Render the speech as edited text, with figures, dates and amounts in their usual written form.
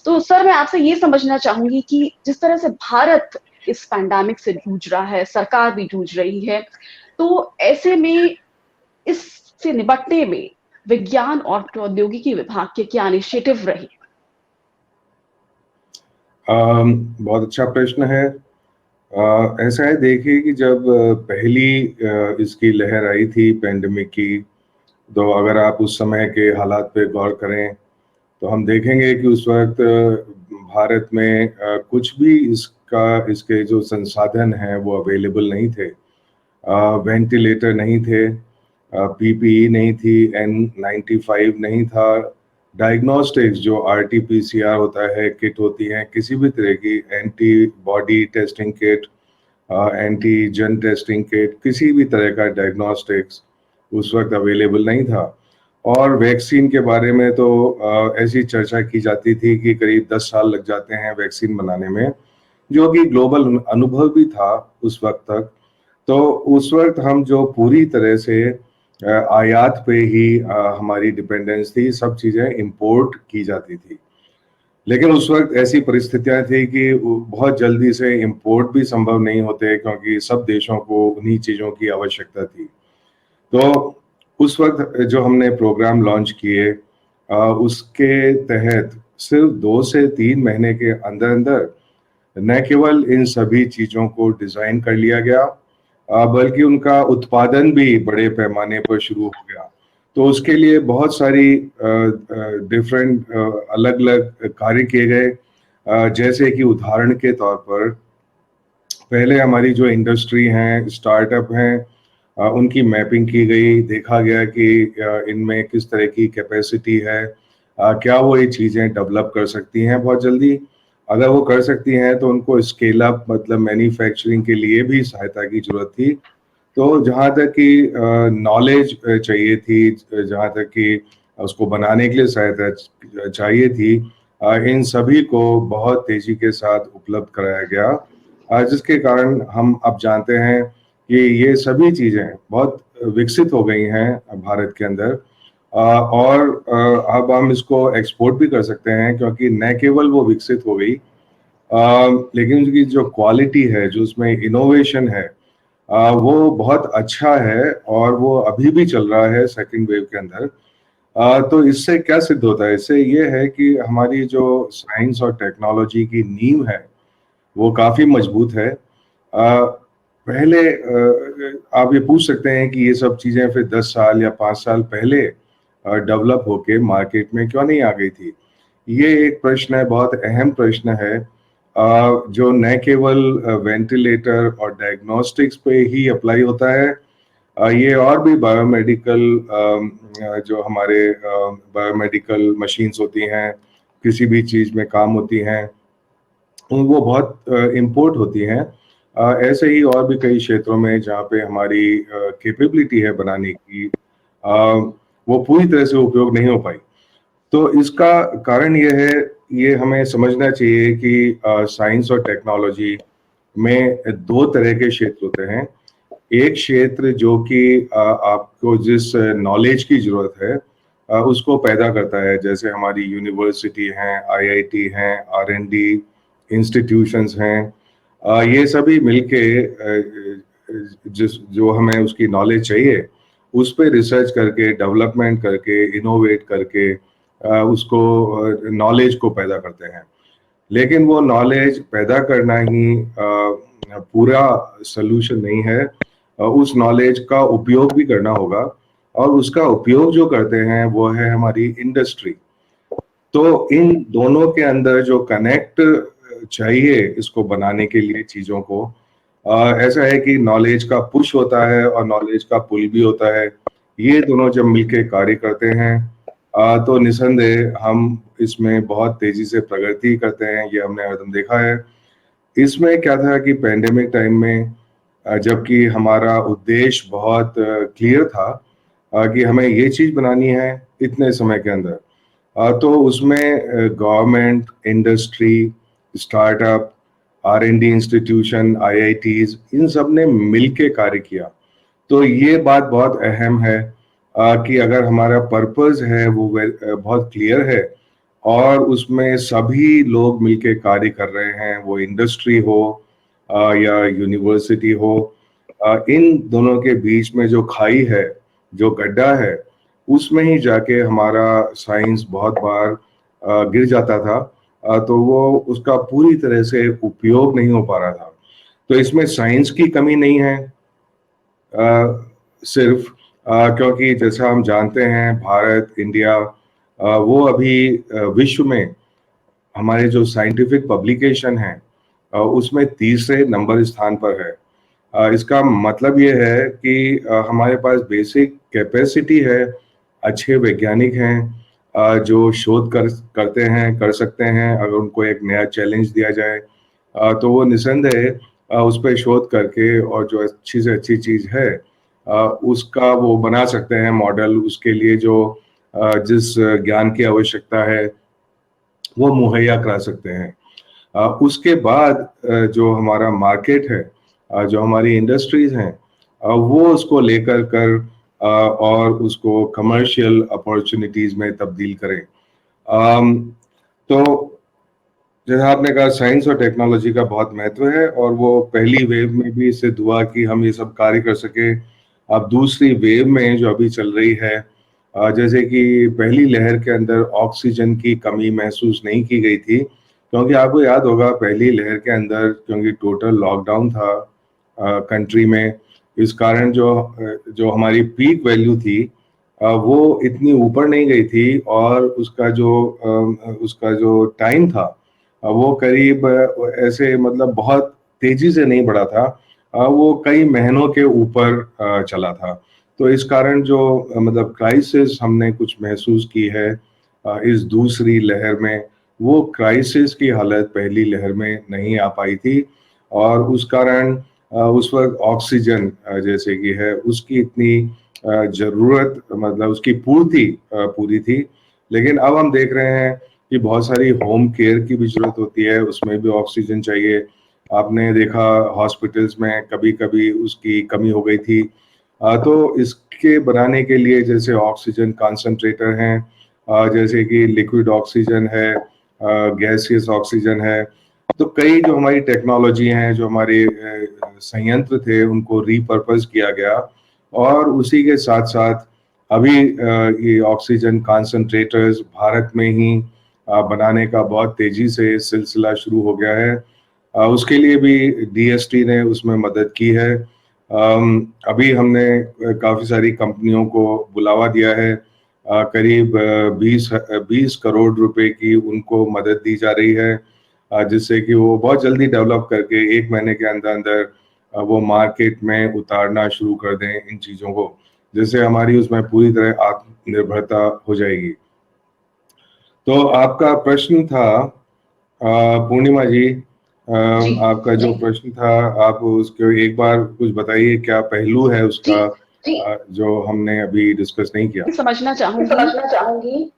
तो सर मैं आपसे ये समझना चाहूंगी कि जिस तरह से भारत इस पैंडेमिक से जूझ रहा है, सरकार भी जूझ रही है, तो ऐसे में इससे निपटने में विज्ञान और प्रौद्योगिकी विभाग के क्या इनिशिएटिव रहे? बहुत अच्छा प्रश्न है। ऐसा है, देखिए कि जब पहली इसकी लहर आई थी पेंडेमिक की, तो अगर आप उस समय के हालात पे गौर करें तो हम देखेंगे कि उस वक्त भारत में कुछ भी इसके जो संसाधन हैं वो अवेलेबल नहीं थे। वेंटिलेटर नहीं थे, पीपीई नहीं थी, N95 नहीं था, डायग्नोस्टिक्स जो RT-PCR होता है, किट होती हैं किसी भी तरह की, antibody testing kit, antigen testing kit, किसी भी तरह का डायग्नोस्टिक्स उस वक्त अवेलेबल नहीं था। और वैक्सीन के बारे में तो ऐसी चर्चा की जाती थी कि करीब 10 साल लग जाते हैं वैक्सीन बनाने में, जो कि ग्लोबल अनुभव भी था उस वक्त तक। तो उस वक्त हम जो पूरी तरह से आयात पे ही हमारी डिपेंडेंस थी, सब चीज़ें इंपोर्ट की जाती थी। लेकिन उस वक्त ऐसी परिस्थितियां थी कि बहुत जल्दी से इंपोर्ट भी संभव नहीं होते, क्योंकि सब देशों को उन्हीं चीज़ों की आवश्यकता थी। तो उस वक्त जो हमने प्रोग्राम लॉन्च किए, उसके तहत सिर्फ 2 से 3 महीने के अंदर अंदर न केवल इन सभी चीज़ों को डिज़ाइन कर लिया गया, बल्कि उनका उत्पादन भी बड़े पैमाने पर शुरू हो गया। तो उसके लिए बहुत सारी डिफरेंट अलग अलग कार्य किए गए। जैसे कि उदाहरण के तौर पर, पहले हमारी जो इंडस्ट्री हैं, स्टार्टअप हैं, उनकी मैपिंग की गई, देखा गया कि इनमें किस तरह की कैपेसिटी है, क्या वो ये चीज़ें डेवलप कर सकती हैं बहुत जल्दी। अगर वो कर सकती हैं तो उनको स्केल अप, मतलब मैन्युफैक्चरिंग के लिए भी सहायता की जरूरत थी। तो जहाँ तक कि नॉलेज चाहिए थी, जहाँ तक कि उसको बनाने के लिए सहायता चाहिए थी, इन सभी को बहुत तेजी के साथ उपलब्ध कराया गया, जिसके कारण हम अब जानते हैं कि ये सभी चीज़ें बहुत विकसित हो गई हैं भारत के अंदर। और अब हम इसको एक्सपोर्ट भी कर सकते हैं, क्योंकि न केवल वो विकसित हो गई, लेकिन उसकी जो क्वालिटी है, जो उसमें इनोवेशन है, वो बहुत अच्छा है, और वो अभी भी चल रहा है सेकंड वेव के अंदर। तो इससे क्या सिद्ध होता है? इससे ये है कि हमारी जो साइंस और टेक्नोलॉजी की नींव है वो काफ़ी मजबूत है। पहले आप ये पूछ सकते हैं कि ये सब चीज़ें फिर 10 साल या 5 साल पहले डेवलप होके मार्केट में क्यों नहीं आ गई थी? ये एक प्रश्न है, बहुत अहम प्रश्न है, जो न केवल वेंटिलेटर और डायग्नोस्टिक्स पे ही अप्लाई होता है। ये और भी बायोमेडिकल, जो हमारे बायोमेडिकल मशीन्स होती हैं, किसी भी चीज़ में काम होती हैं, वो बहुत इम्पोर्ट होती हैं। ऐसे ही और भी कई क्षेत्रों में जहाँ पे हमारी कैपेबिलिटी है बनाने की, वो पूरी तरह से उपयोग नहीं हो पाई। तो इसका कारण ये है, ये हमें समझना चाहिए कि साइंस और टेक्नोलॉजी में 2 तरह के क्षेत्र होते हैं। एक क्षेत्र जो कि आपको जिस नॉलेज की ज़रूरत है उसको पैदा करता है, जैसे हमारी यूनिवर्सिटी हैं, IIT हैं, R&D इंस्टीट्यूशंस हैं, ये सभी मिलके जिस जो हमें उसकी नॉलेज चाहिए, उस पे रिसर्च करके, डेवलपमेंट करके, इनोवेट करके उसको नॉलेज को पैदा करते हैं। लेकिन वो नॉलेज पैदा करना ही पूरा सलूशन नहीं है। उस नॉलेज का उपयोग भी करना होगा, और उसका उपयोग जो करते हैं वो है हमारी इंडस्ट्री। तो इन दोनों के अंदर जो कनेक्ट चाहिए इसको बनाने के लिए चीज़ों को, ऐसा है कि नॉलेज का पुश होता है और नॉलेज का पुल भी होता है। ये दोनों जब मिलके कार्य करते हैं, तो निसंदेह हम इसमें बहुत तेजी से प्रगति करते हैं, ये हमने हरदम देखा है। इसमें क्या था कि पैंडेमिक टाइम में, जबकि हमारा उद्देश्य बहुत क्लियर था कि हमें ये चीज़ बनानी है इतने समय के अंदर, तो उसमें government, industry, startup, R&D institution, IITs, इन सब ने मिलके कार्य किया। तो ये बात बहुत अहम है कि अगर हमारा पर्पस है वो बहुत क्लियर है, और उसमें सभी लोग मिलके कार्य कर रहे हैं, वो इंडस्ट्री हो या यूनिवर्सिटी हो। इन दोनों के बीच में जो खाई है, जो गड्ढा है, उसमें ही जाके हमारा साइंस बहुत बार गिर जाता था। तो वो उसका पूरी तरह से उपयोग नहीं हो पा रहा था। तो इसमें साइंस की कमी नहीं है सिर्फ, क्योंकि जैसा हम जानते हैं भारत, इंडिया, वो अभी विश्व में हमारे जो साइंटिफिक पब्लिकेशन है उसमें तीसरे नंबर स्थान पर है। इसका मतलब ये है कि हमारे पास बेसिक कैपेसिटी है, अच्छे वैज्ञानिक हैं जो शोध करते हैं, कर सकते हैं। अगर उनको एक नया चैलेंज दिया जाए तो वो निसंदेह उस पर शोध करके और जो अच्छी से अच्छी चीज़ है उसका वो बना सकते हैं मॉडल। उसके लिए जो जिस ज्ञान की आवश्यकता है वो मुहैया करा सकते हैं। उसके बाद जो हमारा मार्केट है, जो हमारी इंडस्ट्रीज हैं, वो उसको लेकर कर और उसको कमर्शियल अपॉर्चुनिटीज में तब्दील करें। तो जैसा आपने कहा, साइंस और टेक्नोलॉजी का बहुत महत्व है और वो पहली वेव में भी इससे दुआ कि हम ये सब कार्य कर सके। अब दूसरी वेव में जो अभी चल रही है, जैसे कि पहली लहर के अंदर ऑक्सीजन की कमी महसूस नहीं की गई थी, क्योंकि आपको याद होगा पहली लहर के अंदर क्योंकि टोटल लॉकडाउन था कंट्री में। इस कारण जो जो हमारी पीक वैल्यू थी वो इतनी ऊपर नहीं गई थी और उसका जो टाइम था वो करीब ऐसे मतलब बहुत तेजी से नहीं बढ़ा था। वो कई महीनों के ऊपर चला था। तो इस कारण जो मतलब क्राइसिस हमने कुछ महसूस की है इस दूसरी लहर में, वो क्राइसिस की हालत पहली लहर में नहीं आ पाई थी। और उस कारण उस वक्त ऑक्सीजन जैसे कि है उसकी इतनी जरूरत, मतलब उसकी पूर्ति पूरी थी। लेकिन अब हम देख रहे हैं कि बहुत सारी होम केयर की भी जरूरत होती है, उसमें भी ऑक्सीजन चाहिए। आपने देखा हॉस्पिटल्स में कभी कभी उसकी कमी हो गई थी। तो इसके बनाने के लिए जैसे ऑक्सीजन कंसंट्रेटर हैं, जैसे कि लिक्विड ऑक्सीजन है, गैसियस ऑक्सीजन है। तो कई जो हमारी टेक्नोलॉजी हैं, जो हमारे संयंत्र थे, उनको रीपर्पस किया गया। और उसी के साथ साथ अभी ये ऑक्सीजन कंसंट्रेटर्स भारत में ही बनाने का बहुत तेजी से सिलसिला शुरू हो गया है। उसके लिए भी डीएसटी ने उसमें मदद की है। अभी हमने काफ़ी सारी कंपनियों को बुलावा दिया है। करीब 20 करोड़ रुपए की उनको मदद दी जा रही है, जिससे कि वो बहुत जल्दी डेवलप करके 1 महीने के अंदर अंदर वो मार्केट में उतारना शुरू कर दें इन चीज़ों को, जिससे हमारी उसमें पूरी तरह आत्मनिर्भरता हो जाएगी। तो आपका प्रश्न था पूर्णिमा जी, जी, आपका जो प्रश्न था आप उसको एक बार कुछ बताइए, क्या पहलू है जी, उसका जो हमने अभी डिस्कस नहीं किया। समझना चाहूँगी समझना चाहूंगी